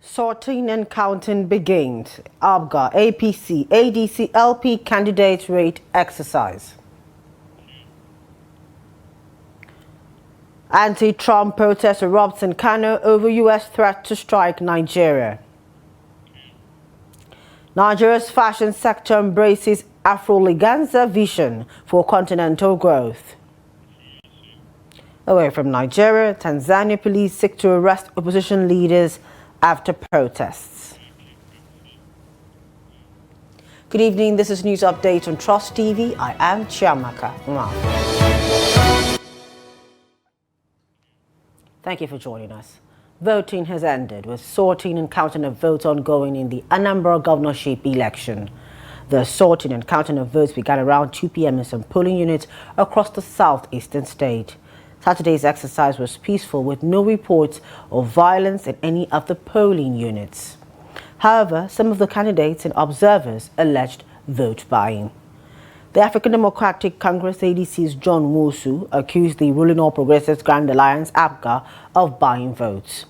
Sorting and counting begins. ABGA, APC, ADC, LP candidates rate exercise. Anti-Trump protest erupts in Kano over U.S. threat to strike Nigeria. Nigeria's fashion sector embraces Afro-Leganza vision for continental growth. Away from Nigeria, Tanzania police seek to arrest opposition leaders after protests. Good evening, this is News Update on Trust TV. I am Chiamaka. Thank you for joining us. Voting has ended, with sorting and counting of votes ongoing in the Anambra governorship election. The sorting and counting of votes began around 2 p.m. in some polling units across the southeastern state. Saturday's exercise was peaceful, with no reports of violence in any of the polling units. However, some of the candidates and observers alleged vote buying. The African Democratic Congress ADC's John Wosu accused the ruling All Progressives Grand Alliance ABGA of buying votes.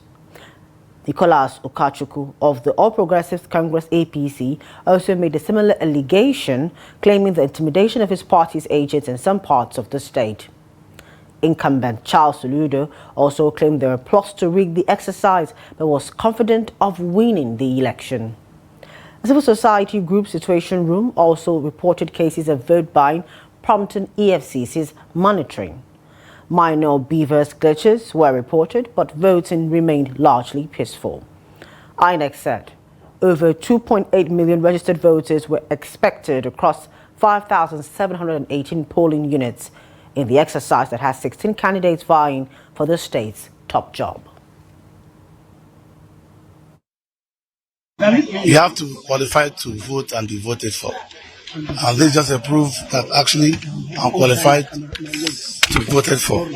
Nicholas Ukachukwu of the All Progressives Congress APC also made a similar allegation, claiming the intimidation of his party's agents in some parts of the state. Incumbent Charles Soludo also claimed there were plots to rig the exercise, but was confident of winning the election. A civil society group, Situation Room, also reported cases of vote buying, prompting EFCC's monitoring. Minor beavers glitches were reported, but voting remained largely peaceful. INEC said over 2.8 million registered voters were expected across 5,718 polling units in the exercise that has 16 candidates vying for the state's top job. You have to qualify to vote and be voted for. And this just a proof that actually I'm qualified to be voted for.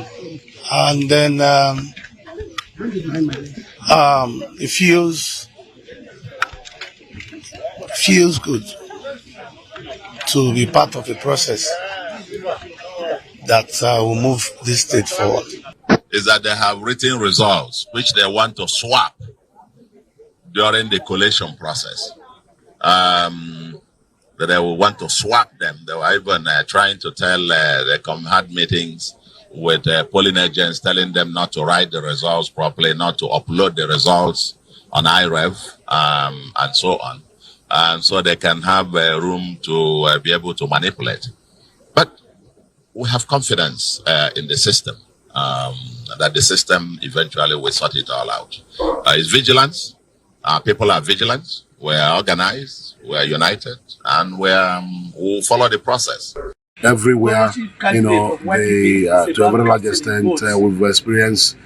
And then it feels good to be part of the process that will move this state forward. Is that they have written results which they want to swap during the collation process. That they will want to swap them. They were even trying to tell, they had meetings with polling agents telling them not to write the results properly, not to upload the results on IREV, and so on. So they can have room to be able to manipulate. But we have confidence in the system, that the system eventually will sort it all out. It's vigilance. People are vigilant. We're organized. We're united, and we'll follow the process. Everywhere, to a very large extent, we've experienced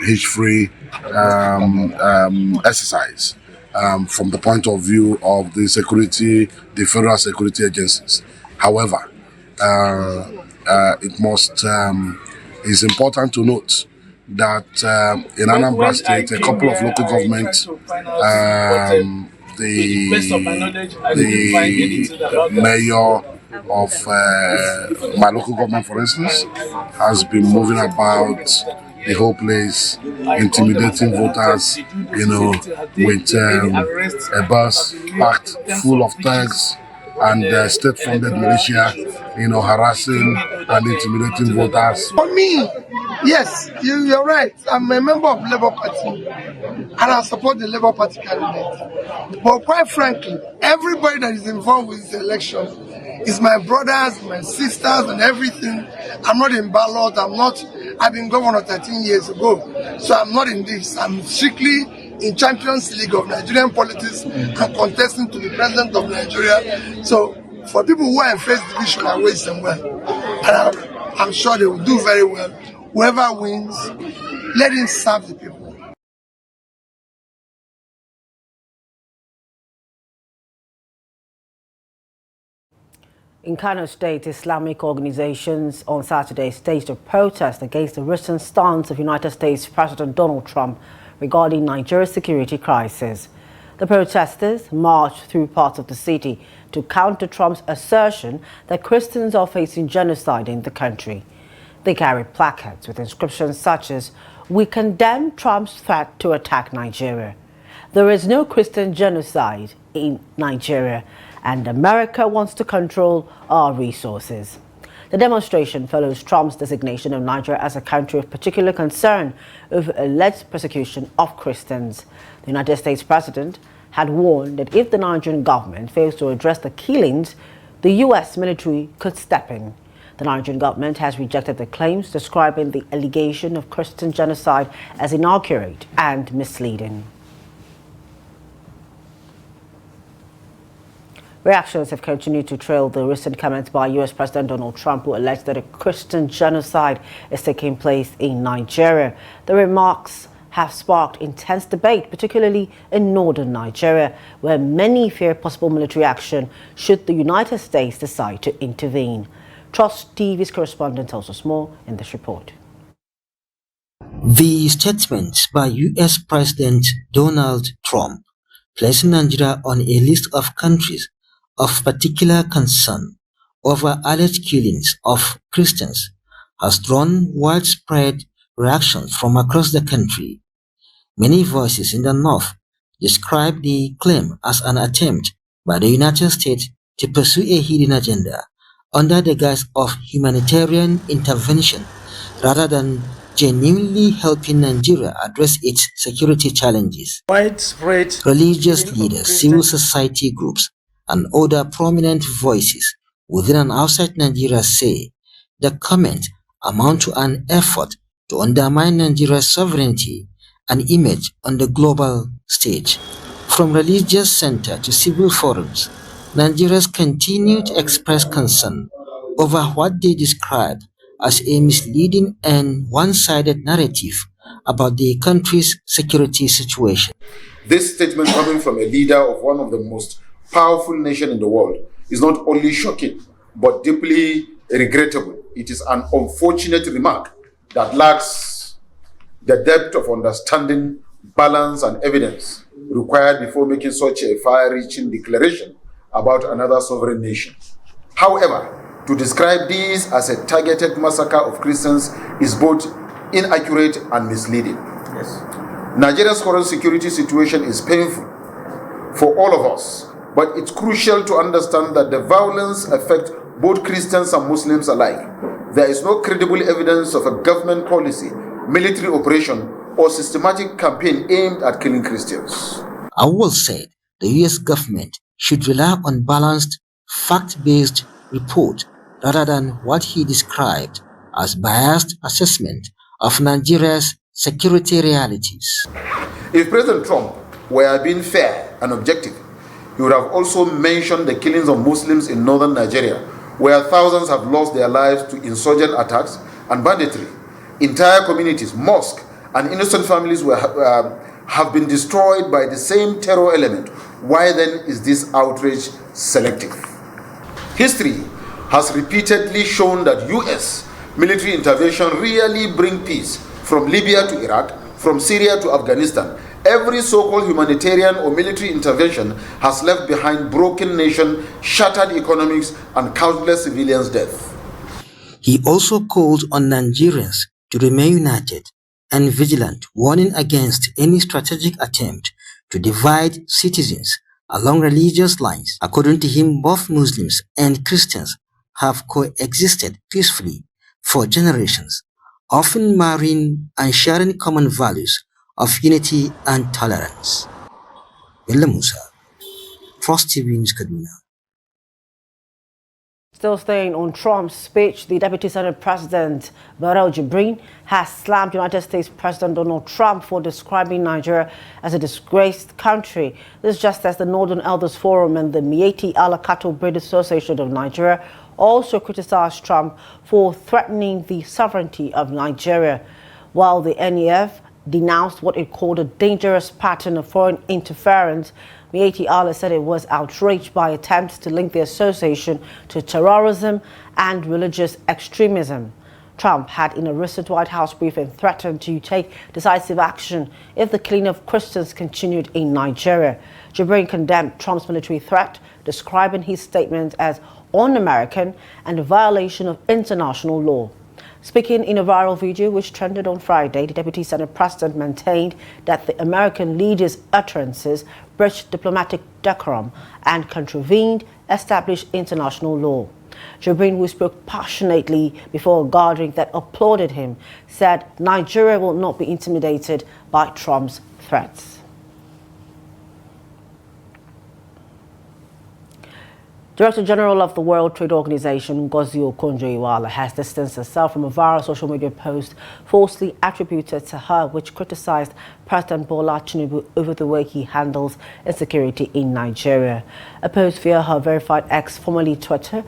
hitch-free exercise from the point of view of the federal security agencies. However, it's important to note that in Anambra State, a couple of local governments, the mayor of my local government, for instance, has been moving about the whole place, intimidating voters, with a bus packed full of thugs and state-funded militia, harassing and intimidating voters. For me, yes, you're right. I'm a member of Labour Party, and I support the Labour Party candidate. But quite frankly, everybody that is involved with this election is my brothers, my sisters, and everything. I'm not in ballot. I've been governor 13 years ago, so I'm not in this. I'm strictly in Champions League of Nigerian politics and contesting to be president of Nigeria. So for people who are in first division, I wish them well. And I'm sure they will do very well. Whoever wins, let him serve the people. In Kano State, Islamic organizations on Saturday staged a protest against the recent stance of United States President Donald Trump regarding Nigeria's security crisis. The protesters marched through parts of the city to counter Trump's assertion that Christians are facing genocide in the country. They carried placards with inscriptions such as, "We condemn Trump's threat to attack Nigeria," There is no Christian genocide in Nigeria, and America wants to control our resources. The demonstration follows Trump's designation of Nigeria as a country of particular concern over alleged persecution of Christians. The United States president had warned that if the Nigerian government fails to address the killings, the U.S. military could step in. The Nigerian government has rejected the claims, describing the allegation of Christian genocide as inaccurate and misleading. Reactions have continued to trail the recent comments by U.S. President Donald Trump, who alleged that a Christian genocide is taking place in Nigeria. The remarks have sparked intense debate, particularly in northern Nigeria, where many fear possible military action should the United States decide to intervene. Trust TV's correspondent tells us more in this report. The statements by U.S. President Donald Trump, placing Nigeria on a list of countries of particular concern over alleged killings of Christians, has drawn widespread reactions from across the country. Many voices in the North describe the claim as an attempt by the United States to pursue a hidden agenda under the guise of humanitarian intervention rather than genuinely helping Nigeria address its security challenges. Widespread religious leaders, civil society groups, and other prominent voices within and outside Nigeria say the comment amount to an effort to undermine Nigeria's sovereignty and image on the global stage. From religious center to civil forums, Nigerians continue to express concern over what they describe as a misleading and one-sided narrative about the country's security situation. This statement coming from a leader of one of the most powerful nations in the world is not only shocking, but deeply regrettable. It is an unfortunate remark that lacks the depth of understanding, balance, and evidence required before making such a far-reaching declaration about another sovereign nation. However, to describe this as a targeted massacre of Christians is both inaccurate and misleading. Yes. Nigeria's current security situation is painful for all of us, but it's crucial to understand that the violence affects both Christians and Muslims alike. There is no credible evidence of a government policy, military operation, or systematic campaign aimed at killing Christians. Awol said the U.S. government should rely on balanced, fact-based report rather than what he described as biased assessment of Nigeria's security realities. If President Trump were being fair and objective, he would have also mentioned the killings of Muslims in northern Nigeria, where thousands have lost their lives to insurgent attacks and banditry. Entire communities, mosques, and innocent families have been destroyed by the same terror element. Why then is this outrage selective? History has repeatedly shown that U.S. military intervention really brings peace, from Libya to Iraq, from Syria to Afghanistan. Every so-called humanitarian or military intervention has left behind broken nation, shattered economics, and countless civilians' deaths. He also called on Nigerians to remain united and vigilant, warning against any strategic attempt to divide citizens along religious lines. According to him, both Muslims and Christians have coexisted peacefully for generations, often marrying and sharing common values of unity and tolerance. Bello Musa, Trust TV News, Kaduna. Still staying on Trump's speech, the Deputy Senate President Barel Jibrin has slammed United States President Donald Trump for describing Nigeria as a disgraced country. This just as the Northern Elders Forum and the Miyetti Allah Cattle Breed Association of Nigeria also criticized Trump for threatening the sovereignty of Nigeria, while the NEF denounced what it called a dangerous pattern of foreign interference. Miyetti Allah said it was outraged by attempts to link the association to terrorism and religious extremism. Trump had, in a recent White House briefing, threatened to take decisive action if the killing of Christians continued in Nigeria. Jibrin condemned Trump's military threat, describing his statement as un-American and a violation of international law. Speaking in a viral video which trended on Friday, the Deputy Senate President maintained that the American leader's utterances breached diplomatic decorum and contravened established international law. Jibrin, who spoke passionately before a gathering that applauded him, said Nigeria will not be intimidated by Trump's threats. Director General of the World Trade Organization, Ngozi Okonjo-Iweala, has distanced herself from a viral social media post falsely attributed to her, which criticized President Bola Tinubu over the way he handles insecurity in Nigeria. A post via her verified X, formerly Twitter,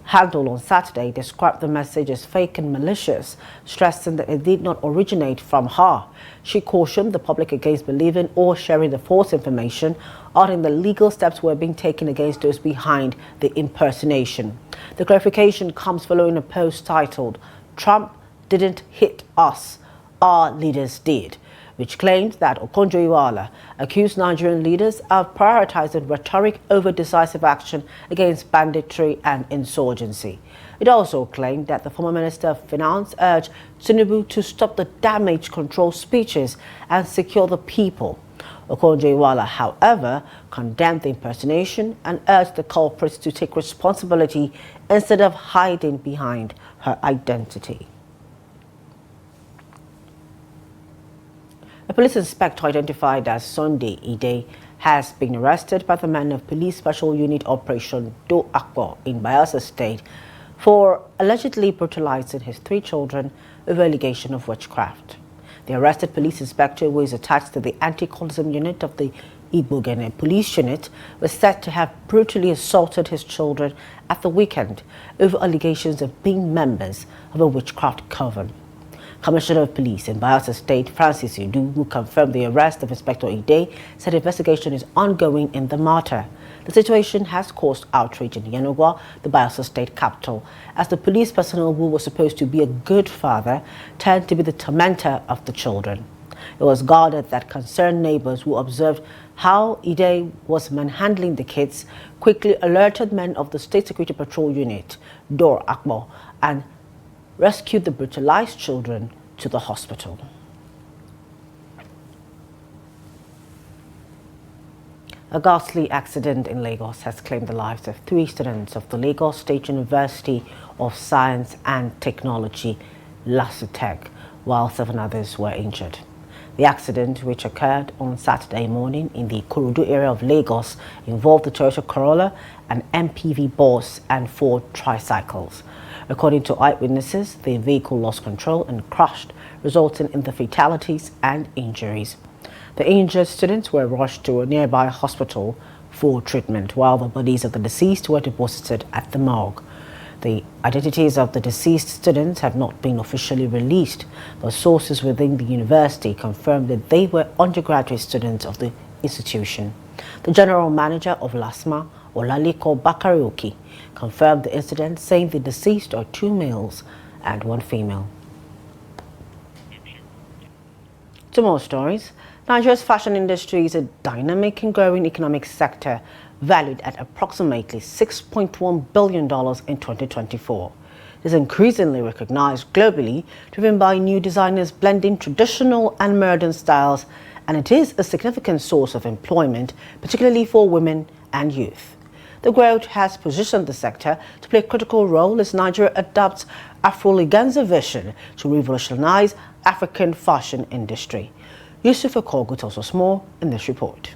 handle on Saturday described the message as fake and malicious, stressing that it did not originate from her. She cautioned the public against believing or sharing the false information, adding that legal steps were being taken against those behind the impersonation. The clarification comes following a post titled, "Trump didn't hit us, our leaders did," which claimed that Okonjo-Iweala accused Nigerian leaders of prioritizing rhetoric over decisive action against banditry and insurgency. It also claimed that the former Minister of Finance urged Tinubu to stop the damage control speeches and secure the people. Okonjo-Iweala, however, condemned the impersonation and urged the culprits to take responsibility instead of hiding behind her identity. A police inspector identified as Sunday Ide has been arrested by the men of Police Special Unit Operation Do Akbo in Bayelsa State for allegedly brutalizing his 3 children over allegation of witchcraft. The arrested police inspector, who is attached to the anti-cultism unit of the Ibogene police unit, was said to have brutally assaulted his children at the weekend over allegations of being members of a witchcraft coven. Commissioner of Police in Bayelsa State, Francis Udu, who confirmed the arrest of Inspector Ide, said investigation is ongoing in the matter. The situation has caused outrage in Yenagoa, the Bayelsa State capital, as the police personnel who was supposed to be a good father turned to be the tormentor of the children. It was guarded that concerned neighbors who observed how Ide was manhandling the kids quickly alerted men of the State Security Patrol Unit, Dor Akbo, and rescued the brutalized children to the hospital. A ghastly accident in Lagos has claimed the lives of 3 students of the Lagos State University of Science and Technology, LASUTECH, while 7 others were injured. The accident, which occurred on Saturday morning in the Ikorodu area of Lagos, involved the Toyota Corolla, an MPV bus, and 4 tricycles. According to eyewitnesses, the vehicle lost control and crashed, resulting in the fatalities and injuries. The injured students were rushed to a nearby hospital for treatment, while the bodies of the deceased were deposited at the morgue. The identities of the deceased students have not been officially released, but sources within the university confirmed that they were undergraduate students of the institution. The general manager of LASMA, Olaliko Bakarioki, confirmed the incident, saying the deceased are 2 males and 1 female. 2 more stories. Nigeria's fashion industry is a dynamic and growing economic sector valued at approximately $6.1 billion in 2024. It is increasingly recognized globally, driven by new designers blending traditional and modern styles, and it is a significant source of employment, particularly for women and youth. The growth has positioned the sector to play a critical role as Nigeria adopts Afro-Leganza vision to revolutionize African fashion industry. Yusuf Okogu tells us more in this report.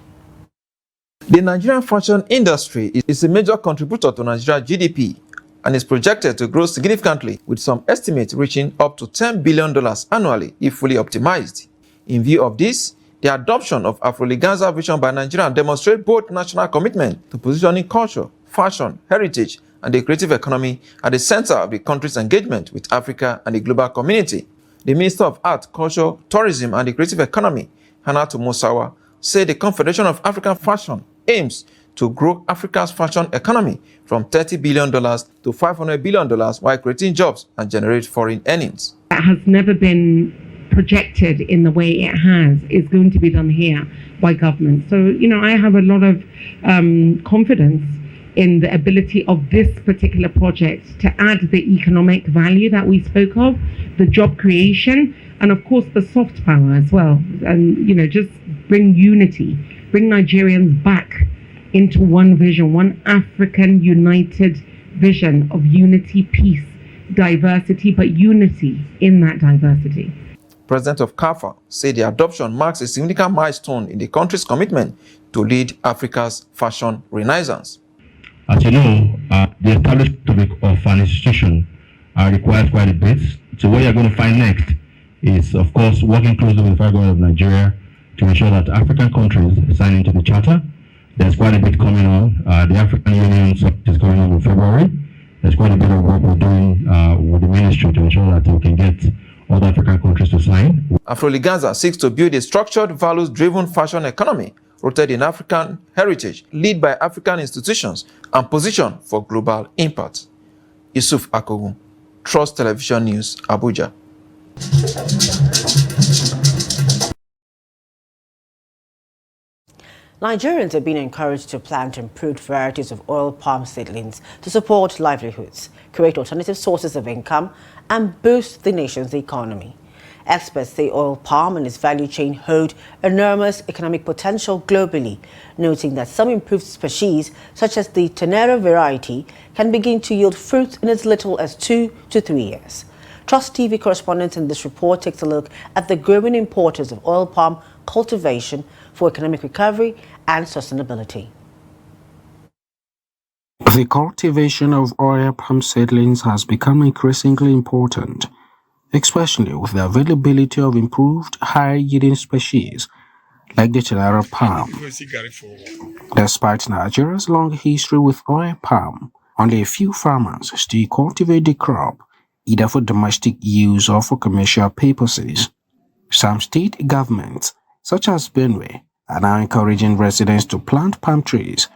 The Nigerian fashion industry is a major contributor to Nigeria's GDP and is projected to grow significantly, with some estimates reaching up to $10 billion annually if fully optimized. In view of this, the adoption of Afro-Leganza vision by Nigeria demonstrates both national commitment to positioning culture, fashion, heritage, and the creative economy at the center of the country's engagement with Africa and the global community. The Minister of Art, Culture, Tourism, and the Creative Economy, Hannatu Musawa, said the Confederation of African Fashion aims to grow Africa's fashion economy from $30 billion to $500 billion while creating jobs and generate foreign earnings. That has never been projected in the way it has is going to be done here by government. So, I have a lot of confidence in the ability of this particular project to add the economic value that we spoke of, the job creation, and of course the soft power as well. And, you know, just bring unity, bring Nigerians back into one vision, one African united vision of unity, peace, diversity, but unity in that diversity. President of CAFA said the adoption marks a significant milestone in the country's commitment to lead Africa's fashion renaissance. As you know, the establishment of an institution requires quite a bit. So what you're going to find next is, of course, working closely with the federal government of Nigeria to ensure that African countries sign into the charter. There's quite a bit coming on. The African Union summit is going on in February. There's quite a bit of work we're doing with the ministry to ensure that we can get other African countries to sign. Afro-Liganza seeks to build a structured, values-driven fashion economy rooted in African heritage, led by African institutions, and positioned for global impact. Yusuf Akogu, Trust Television News, Abuja. Nigerians are being encouraged to plant improved varieties of oil palm seedlings to support livelihoods, create alternative sources of income, and boost the nation's economy. Experts say oil palm and its value chain hold enormous economic potential globally, noting that some improved species, such as the Tenera variety, can begin to yield fruit in as little as 2 to 3 years. Trust TV correspondent in this report takes a look at the growing importance of oil palm cultivation for economic recovery and sustainability. The cultivation of oil palm seedlings has become increasingly important, especially with the availability of improved high-yielding species like the Tenera palm. Despite Nigeria's long history with oil palm, only a few farmers still cultivate the crop, either for domestic use or for commercial purposes. Some state governments, such as Benue, are now encouraging residents to plant palm trees,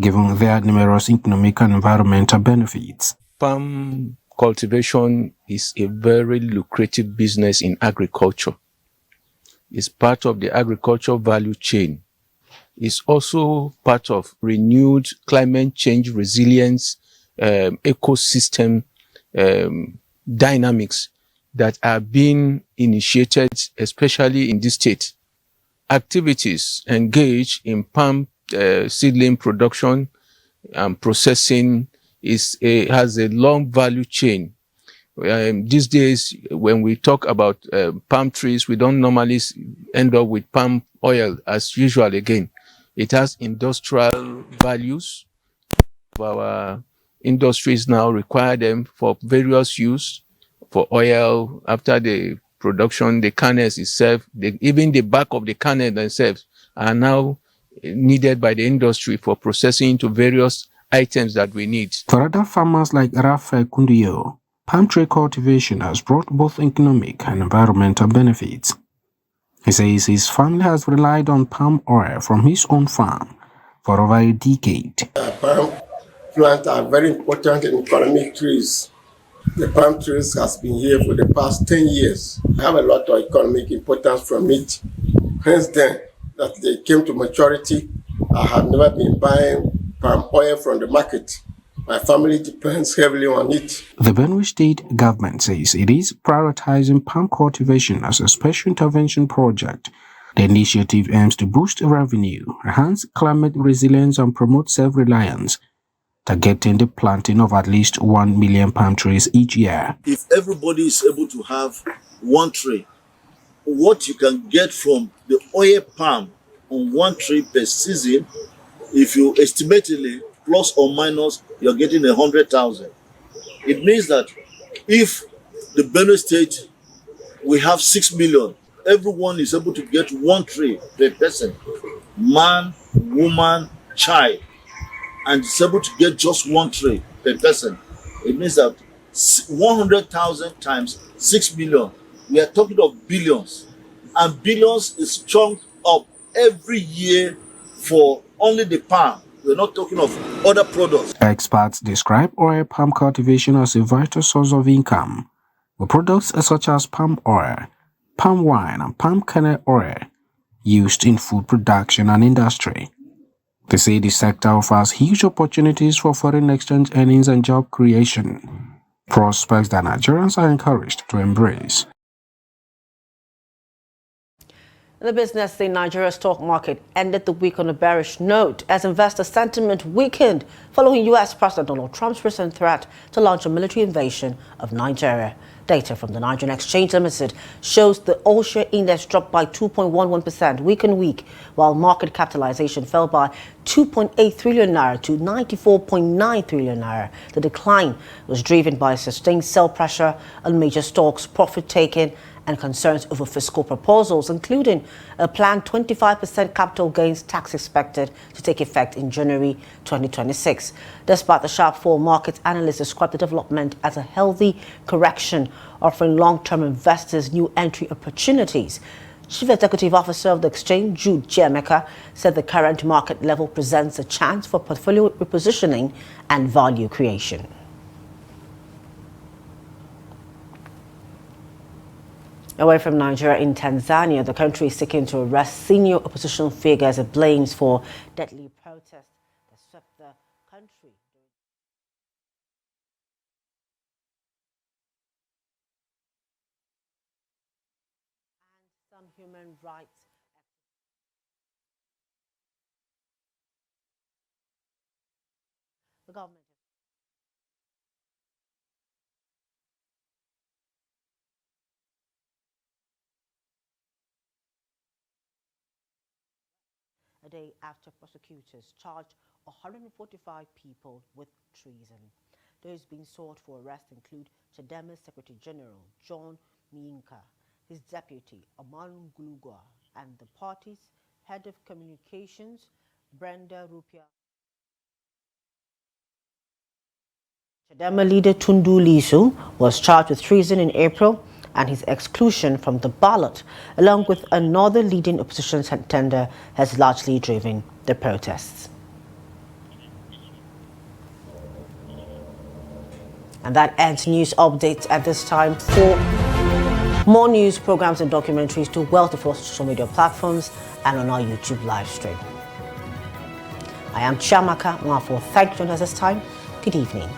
given their numerous economic and environmental benefits. Palm cultivation is a very lucrative business in agriculture. It's part of the agricultural value chain. It's also part of renewed climate change resilience, ecosystem dynamics that are being initiated, especially in this state. Activities engaged in palm seedling production and processing has a long value chain. These days, when we talk about palm trees, we don't normally end up with palm oil as usual again. It has industrial values. Our industries now require them for various use, for oil, after the production, the kernels itself, even the back of the kernel themselves are now needed by the industry for processing into various items that we need. For other farmers like Rafael Kundiyo, palm tree cultivation has brought both economic and environmental benefits. He says his family has relied on palm oil from his own farm for over a decade. Palm plants are very important in economic trees. The palm trees has been here for the past 10 years. I have a lot of economic importance from it. Hence then, that they came to maturity, I have never been buying palm oil from the market. My family depends heavily on it. The Benue State government says it is prioritizing palm cultivation as a special intervention project. The initiative aims to boost revenue, enhance climate resilience, and promote self-reliance, targeting the planting of at least 1 million palm trees each year. If everybody is able to have one tree, what you can get from the oil palm on one tree per season, if you estimate it plus or minus, you're getting 100,000. It means that if the Benue State, we have 6 million, everyone is able to get one tree per person, man, woman, child, and is able to get just one tree per person. It means that 100,000 times 6 million, we are talking of billions. And billions is chunked up every year for only the palm. We're not talking of other products. Experts describe oil palm cultivation as a vital source of income, with products such as palm oil, palm wine, and palm kernel oil used in food production and industry. They say the sector offers huge opportunities for foreign exchange earnings and job creation, prospects that Nigerians are encouraged to embrace. In the business, the Nigeria stock market ended the week on a bearish note as investor sentiment weakened following U.S. President Donald Trump's recent threat to launch a military invasion of Nigeria. Data from the Nigerian Exchange Limited shows the all-share index dropped by 2.11% week on week, while market capitalization fell by 2.8 trillion naira to 94.9 trillion naira. The decline was driven by sustained sell pressure on major stocks, profit-taking, and concerns over fiscal proposals, including a planned 25% capital gains tax expected to take effect in January 2026. Despite the sharp fall, market analysts describe the development as a healthy correction, offering long-term investors new entry opportunities. Chief Executive Officer of the exchange, Jude Chiemeka, said the current market level presents a chance for portfolio repositioning and value creation. Away from Nigeria, in Tanzania, the country is seeking to arrest senior opposition figures it blames for deadly protests that swept the country. And some human rights. The government. A day after prosecutors charged 145 people with treason. Those being sought for arrest include Chadema's Secretary General, John Miinka, his deputy, Aman Glugwa, and the party's head of communications, Brenda Rupia. Chadema leader Tundu Lissu was charged with treason in April, and his exclusion from the ballot, along with another leading opposition contender, has largely driven the protests. And that ends news updates at this time. For more news, programs, and documentaries, to wealth of our social media platforms and on our YouTube live stream. I am Chiamaka Nwafo. Thank you for joining us this time. Good evening.